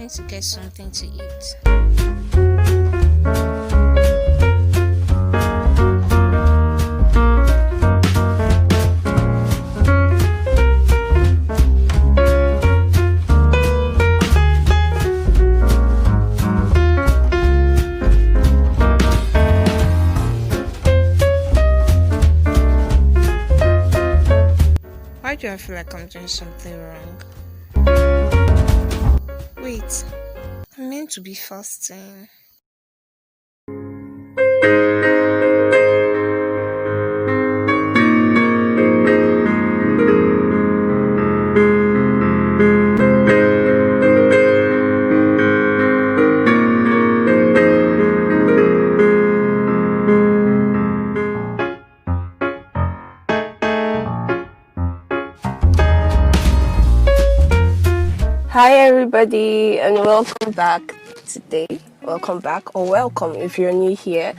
need to get something to eat. Why do I feel like I'm doing something wrong? Wait, I'm meant to be fasting. Hi everybody and welcome back today. Welcome back or welcome if you're new here.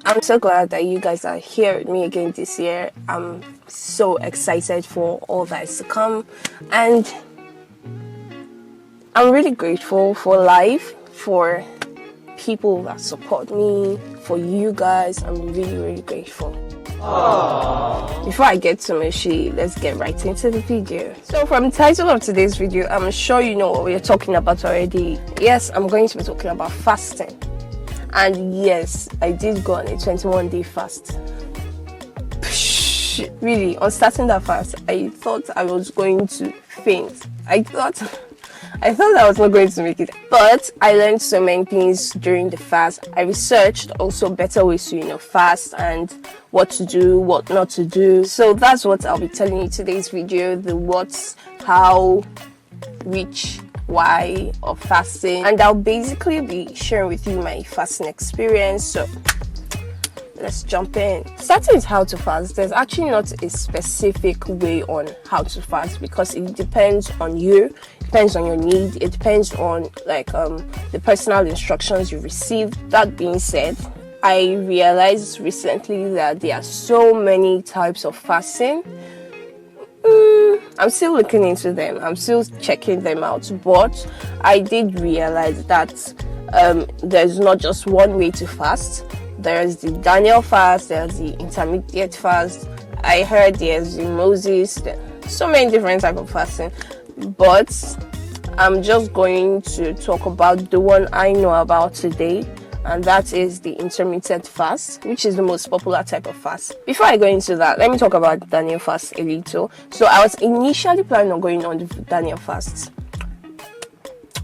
I'm so glad that you guys are here with me again this year. I'm so excited for all that is to come, and I'm really grateful for life, for people that support me, for you guys. I'm really grateful. Aww. Before I get too mushy, let's get right into the video. So from the title of today's video, I'm sure you know what we're talking about already. Yes, I'm going to be talking about fasting. And yes, I did go on a 21-day fast. Really, on starting that fast, I thought I was going to faint. I thought I was not going to make it, but I learned so many things during the fast. I researched also better ways to, fast and what to do, what not to do. So that's what I'll be telling you today's video, the what's, how, which, why of fasting. And I'll basically be sharing with you my fasting experience. So let's jump in. Starting with how to fast, there's actually not a specific way on how to fast because it depends on you, depends on your need, it depends on the personal instructions you receive. That being said, I realized recently that there are so many types of fasting. I'm still looking into them, I'm still checking them out, but I did realize that there's not just one way to fast. There's the Daniel fast, there's the intermittent fast. I heard there's the Moses, so many different types of fasting. But I'm just going to talk about the one I know about today, and that is the intermittent fast, which is the most popular type of fast. Before I go into that, let me talk about Daniel fast a little. So I was initially planning on going on the Daniel fast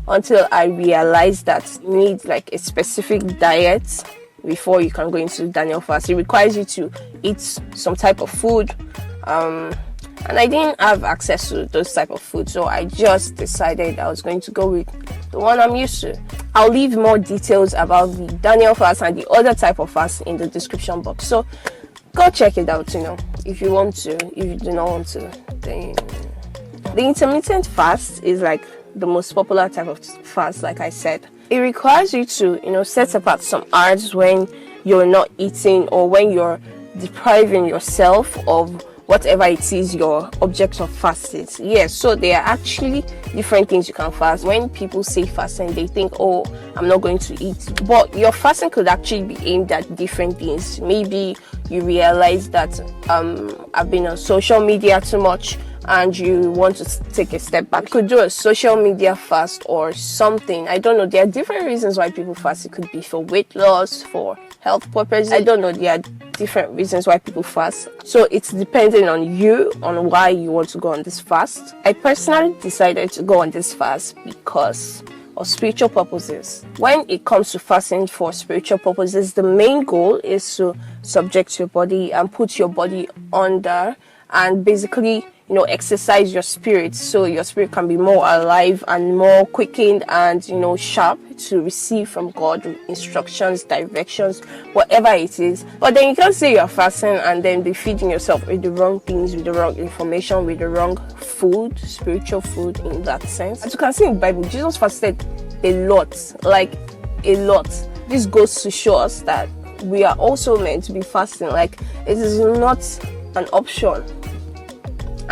until I realized that you need a specific diet before you can go into Daniel fast. It requires you to eat some type of food, and I didn't have access to those type of food, so I just decided I was going to go with the one I'm used to. I'll leave more details about the Daniel fast and the other type of fast in the description box, so go check it out, if you want to. If you do not want to, then the intermittent fast is the most popular type of fast. Like I said, it requires you to set apart some hours when you're not eating or when you're depriving yourself of whatever it is your object of fast is. Yes, so there are actually different things you can fast. When people say fasting, they think, oh, I'm not going to eat, but your fasting could actually be aimed at different things. Maybe you realize that I've been on social media too much and you want to take a step back. You could do a social media fast or something. I don't know. There are different reasons why people fast. It could be for weight loss, for health purposes. I don't know. There are different reasons why people fast. So it's depending on you, on why you want to go on this fast. I personally decided to go on this fast because of spiritual purposes. When it comes to fasting for spiritual purposes, the main goal is to subject your body and put your body under and basically exercise your spirit so your spirit can be more alive and more quickened and sharp to receive from God instructions, directions, whatever it is. But then you can't say you're fasting and then be feeding yourself with the wrong things, with the wrong information, with the wrong food, spiritual food in that sense. As you can see in the Bible, Jesus fasted a lot. This goes to show us that we are also meant to be fasting. It is not an option.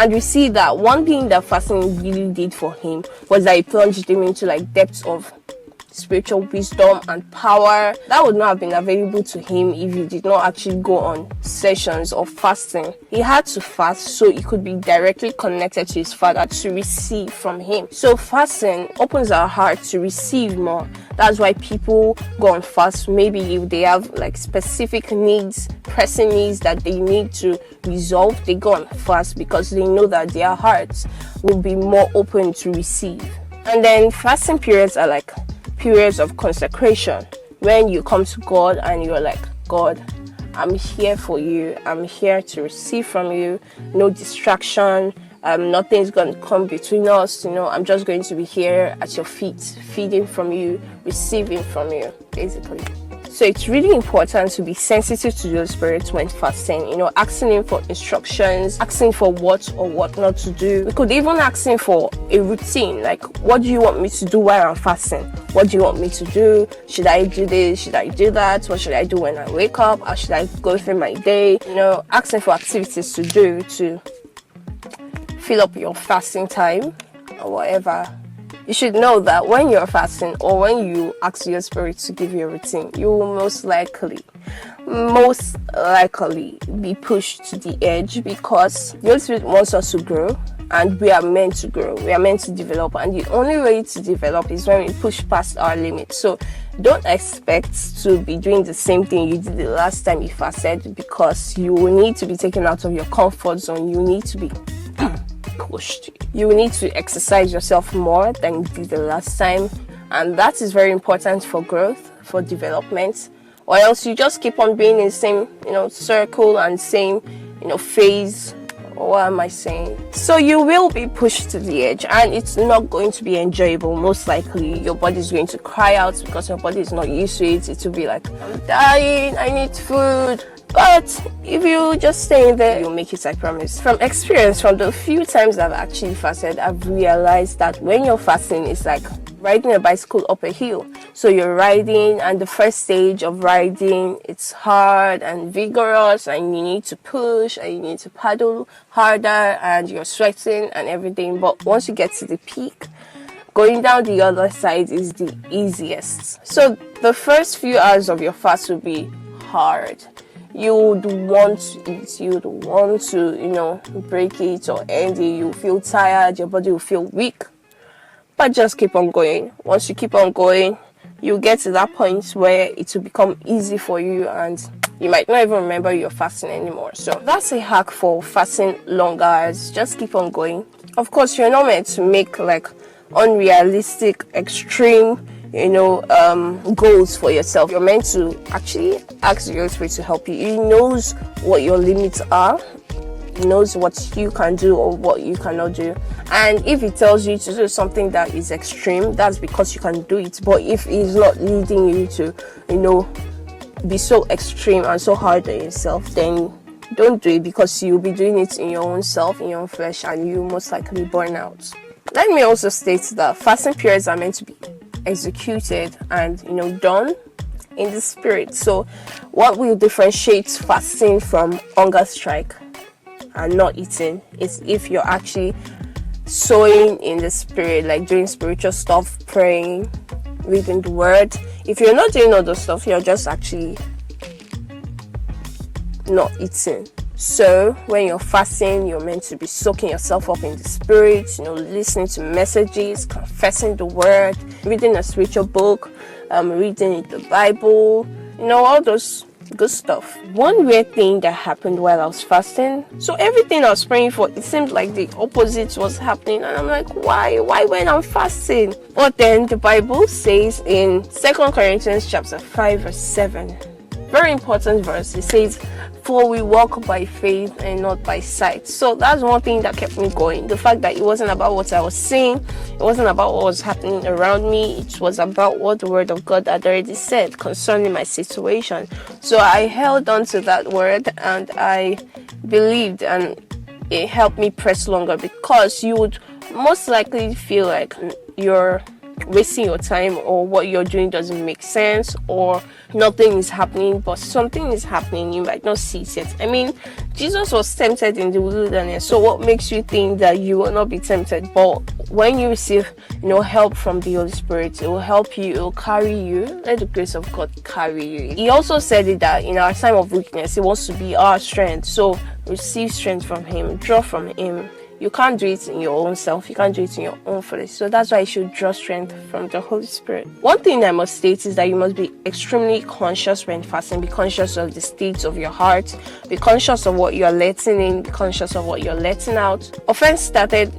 And we see that one thing that fasting really did for him was that it plunged him into like depths of spiritual wisdom and power that would not have been available to him if he did not actually go on sessions of fasting. He had to fast so he could be directly connected to his Father to receive from him. So fasting opens our heart to receive more. That's why people go on fast. Maybe if they have like specific needs, pressing needs that they need to resolve, they go on fast because they know that their hearts will be more open to receive. And then fasting periods are like periods of consecration when you come to God and you're like, God, I'm here for you. I'm here to receive from you. No distraction. Nothing's going to come between us. I'm just going to be here at your feet, feeding from you, receiving from you, basically. So it's really important to be sensitive to your spirit when fasting, asking him for instructions, asking for what or what not to do. We could even ask him for a routine, like, what do you want me to do while I'm fasting? What do you want me to do? Should I do this? Should I do that? What should I do when I wake up? How should I go through my day? Asking for activities to do to fill up your fasting time or whatever. You should know that when you're fasting or when you ask your spirit to give you a routine, you will most likely be pushed to the edge because the Holy Spirit wants us to grow and we are meant to grow. We are meant to develop, and the only way to develop is when we push past our limits. So don't expect to be doing the same thing you did the last time you fasted because you will need to be taken out of your comfort zone. You need to be pushed. You will need to exercise yourself more than you did the last time, and that is very important for growth, for development, or else you just keep on being in the same circle and same phase. What am I saying? So you will be pushed to the edge and it's not going to be enjoyable. Most likely your body is going to cry out because your body is not used to it. It will be like, I'm dying, I need food. But if you just stay in there, you'll make it, I promise. From experience, from the few times I've actually fasted, I've realized that when you're fasting, it's like riding a bicycle up a hill. So you're riding, and the first stage of riding, it's hard and vigorous, and you need to push, and you need to paddle harder, and you're sweating and everything. But once you get to the peak, going down the other side is the easiest. So the first few hours of your fast will be hard. You would want to eat, you would want to, break it or end it. You feel tired, your body will feel weak. But just keep on going. Once you keep on going, you get to that point where it will become easy for you and you might not even remember you're fasting anymore. So that's a hack for fasting longer hours. Just keep on going. Of course, you're not meant to make like unrealistic, extreme goals for yourself. You're meant to actually ask the Holy Spirit to help you. He knows what your limits are. He knows what you can do or what you cannot do. And if he tells you to do something that is extreme, that's because you can do it. But if he's not leading you to, be so extreme and so hard on yourself, then don't do it, because you'll be doing it in your own self, in your own flesh, and you most likely burn out. Let me also state that fasting periods are meant to be executed and done in the spirit. So what will differentiate fasting from hunger strike and not eating is if you're actually sowing in the spirit, like doing spiritual stuff, praying, reading the word. If you're not doing all those stuff, you're just actually not eating. So when you're fasting, you're meant to be soaking yourself up in the spirit, listening to messages, confessing the word, reading a spiritual book, reading the Bible, all those good stuff. One weird thing that happened while I was fasting, so everything I was praying for, it seemed like the opposite was happening, and I'm like, why when I'm fasting? But then the Bible says in 2 Corinthians chapter 5 verse 7, very important verse, it says, for we walk by faith and not by sight. So that's one thing that kept me going. The fact that it wasn't about what I was seeing, it wasn't about what was happening around me, it was about what the word of God had already said concerning my situation. So I held on to that word and I believed, and it helped me press longer, because you would most likely feel like you're wasting your time, or what you're doing doesn't make sense, or nothing is happening, but something is happening, you might not see it yet. I mean, Jesus was tempted in the wilderness, so what makes you think that you will not be tempted? But when you receive, help from the Holy Spirit, it will help you, it will carry you. Let the grace of God carry you. He also said it that in our time of weakness, He wants to be our strength. So receive strength from Him, draw from Him. You can't do it in your own self. You can't do it in your own flesh. So that's why you should draw strength from the Holy Spirit. One thing I must state is that you must be extremely conscious when fasting. Be conscious of the state of your heart. Be conscious of what you're letting in. Be conscious of what you're letting out. Offense started,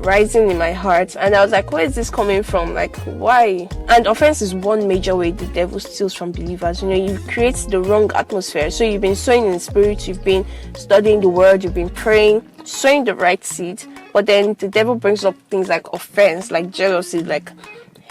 rising in my heart. And I was like, where is this coming from? Like, why? And offense is one major way the devil steals from believers. You create the wrong atmosphere. So you've been sowing in the spirit. You've been studying the word. You've been praying, sowing the right seed, but then the devil brings up things like offense, like jealousy, like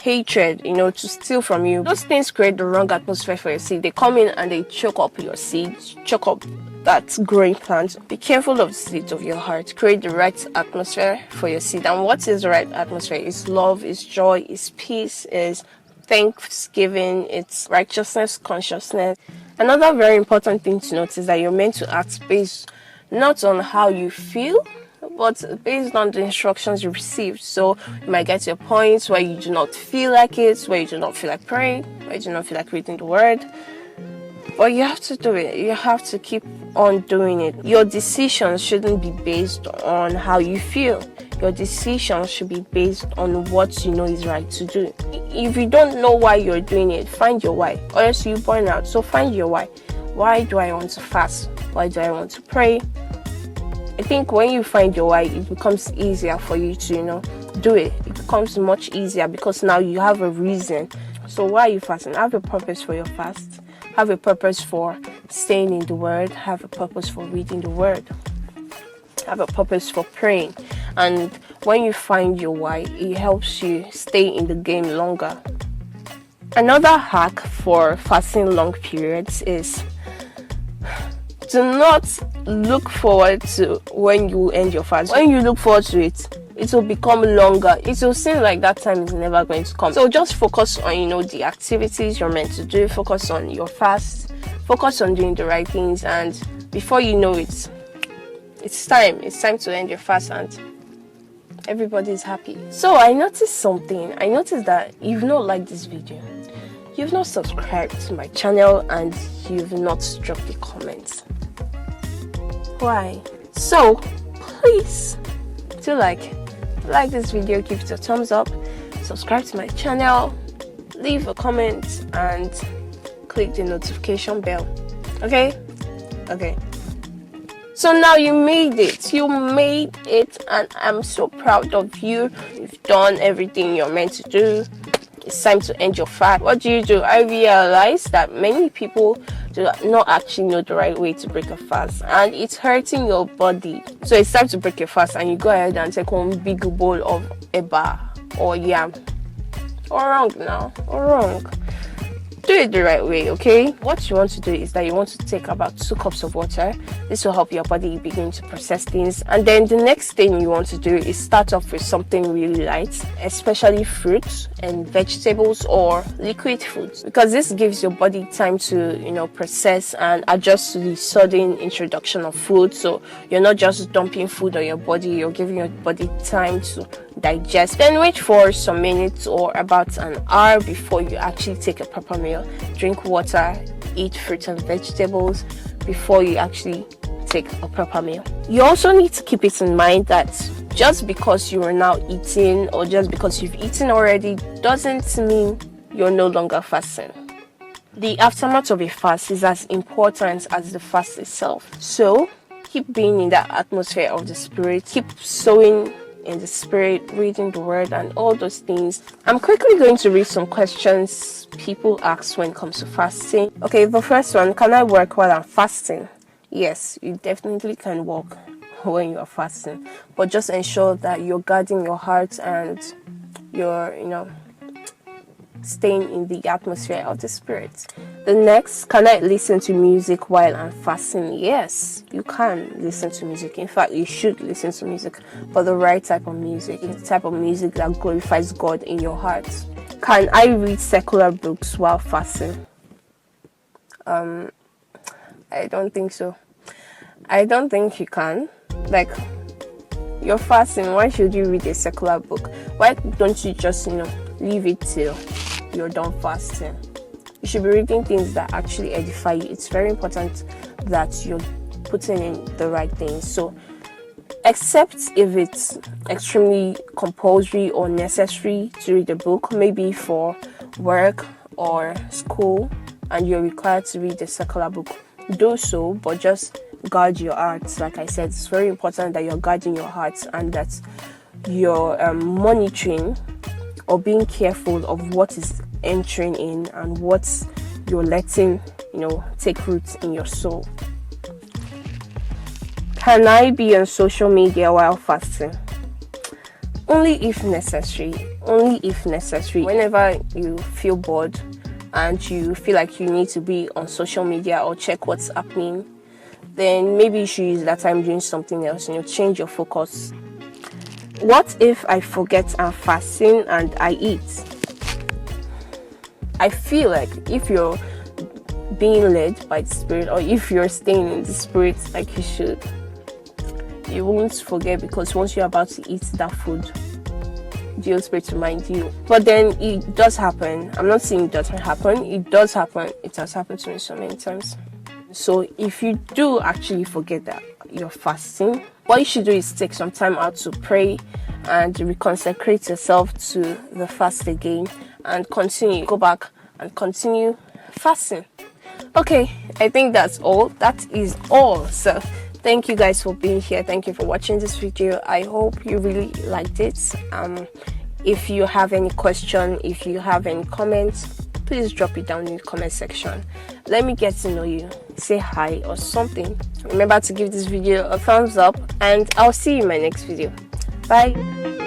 hatred, to steal from you. Those things create the wrong atmosphere for your seed. They come in and they choke up your seed, choke up that growing plant. Be careful of the state of your heart. Create the right atmosphere for your seed. And what is the right atmosphere? It's love, it's joy, it's peace, it's thanksgiving, it's righteousness, consciousness. Another very important thing to note is that you're meant to act based not on how you feel, but based on the instructions you received. So you might get to a point where you do not feel like it, where you do not feel like praying, where you do not feel like reading the word. But you have to do it. You have to keep on doing it. Your decisions shouldn't be based on how you feel. Your decisions should be based on what you know is right to do. If you don't know why you're doing it, find your why, or else you burn out. So find your why. Why do I want to fast? Why do I want to pray? I think when you find your why, it becomes easier for you to, do it. It becomes much easier because now you have a reason. So why are you fasting? Have a purpose for your fast. Have a purpose for staying in the word. Have a purpose for reading the word. Have a purpose for praying. And when you find your why, it helps you stay in the game longer. Another hack for fasting long periods is do not look forward to when you end your fast. When you look forward to it, it will become longer. It will seem like that time is never going to come. So just focus on, the activities you're meant to do. Focus on your fast. Focus on doing the right things. And before you know it, it's time. It's time to end your fast and everybody's happy. So I noticed something. I noticed that you've not liked this video. You've not subscribed to my channel and you've not dropped a comment. Why? So please do like this video, give it a thumbs up, subscribe to my channel, leave a comment and click the notification bell. Okay. So now you made it and I'm so proud of you. You've done everything you're meant to do. It's time to end your fast. What do? I realized that many people do not actually know the right way to break a fast, and it's hurting your body. So it's time to break your fast, and you go ahead and take one big bowl of eba or yam. Or wrong. Do it the right way, okay? What you want to do is that you want to take about 2 cups of water. This will help your body begin to process things. And then the next thing you want to do is start off with something really light, especially fruits and vegetables or liquid foods, because this gives your body time to, process and adjust to the sudden introduction of food. So you're not just dumping food on your body, you're giving your body time to digest. Then wait for some minutes or about an hour before you actually take a proper meal. Drink water, eat fruits and vegetables before you actually take a proper meal. You also need to keep it in mind that just because you are now eating or just because you've eaten already doesn't mean you're no longer fasting. The aftermath of a fast is as important as the fast itself. So keep being in that atmosphere of the spirit, keep sowing in the spirit, reading the word and all those things. I'm quickly going to read some questions people ask when it comes to fasting. Okay, the first one, can I work while I'm fasting? Yes, you definitely can work when you are fasting, but just ensure that you're guarding your heart and you're staying in the atmosphere of the spirit. The next, can I listen to music while I'm fasting? Yes, you can listen to music. In fact, you should listen to music, but the right type of music. It's the type of music that glorifies God in your heart. Can I read secular books while fasting? I don't think so. I don't think you can. Like, you're fasting, why should you read a secular book? Why don't you just, leave it till you're done fasting? You should be reading things that actually edify you. It's very important that you're putting in the right things. So, except if it's extremely compulsory or necessary to read a book, maybe for work or school, and you're required to read a secular book, do so, but just guard your heart. Like I said, it's very important that you're guarding your heart and that you're monitoring or being careful of what is entering in and what you're letting, take root in your soul. Can I be on social media while fasting? Only if necessary. Only if necessary. Whenever you feel bored and you feel like you need to be on social media or check what's happening, then maybe you should use that time doing something else, change your focus. What if I forget I'm fasting and I eat? I feel like if you're being led by the Spirit, or if you're staying in the Spirit like you should, you won't forget, because once you're about to eat that food, the Holy Spirit remind you. But then it does happen. I'm not saying it doesn't happen. It does happen. It has happened to me so many times. So if you do actually forget that you're fasting, what you should do is take some time out to pray and reconsecrate yourself to the fast again and continue. Go back and continue fasting. Okay, I think that's all. That is all. So thank you guys for being here. Thank you for watching this video. I hope you really liked it. If you have any question, if you have any comments, please drop it down in the comment section. Let me get to know you. Say hi or something. Remember to give this video a thumbs up, and I'll see you in my next video. Bye.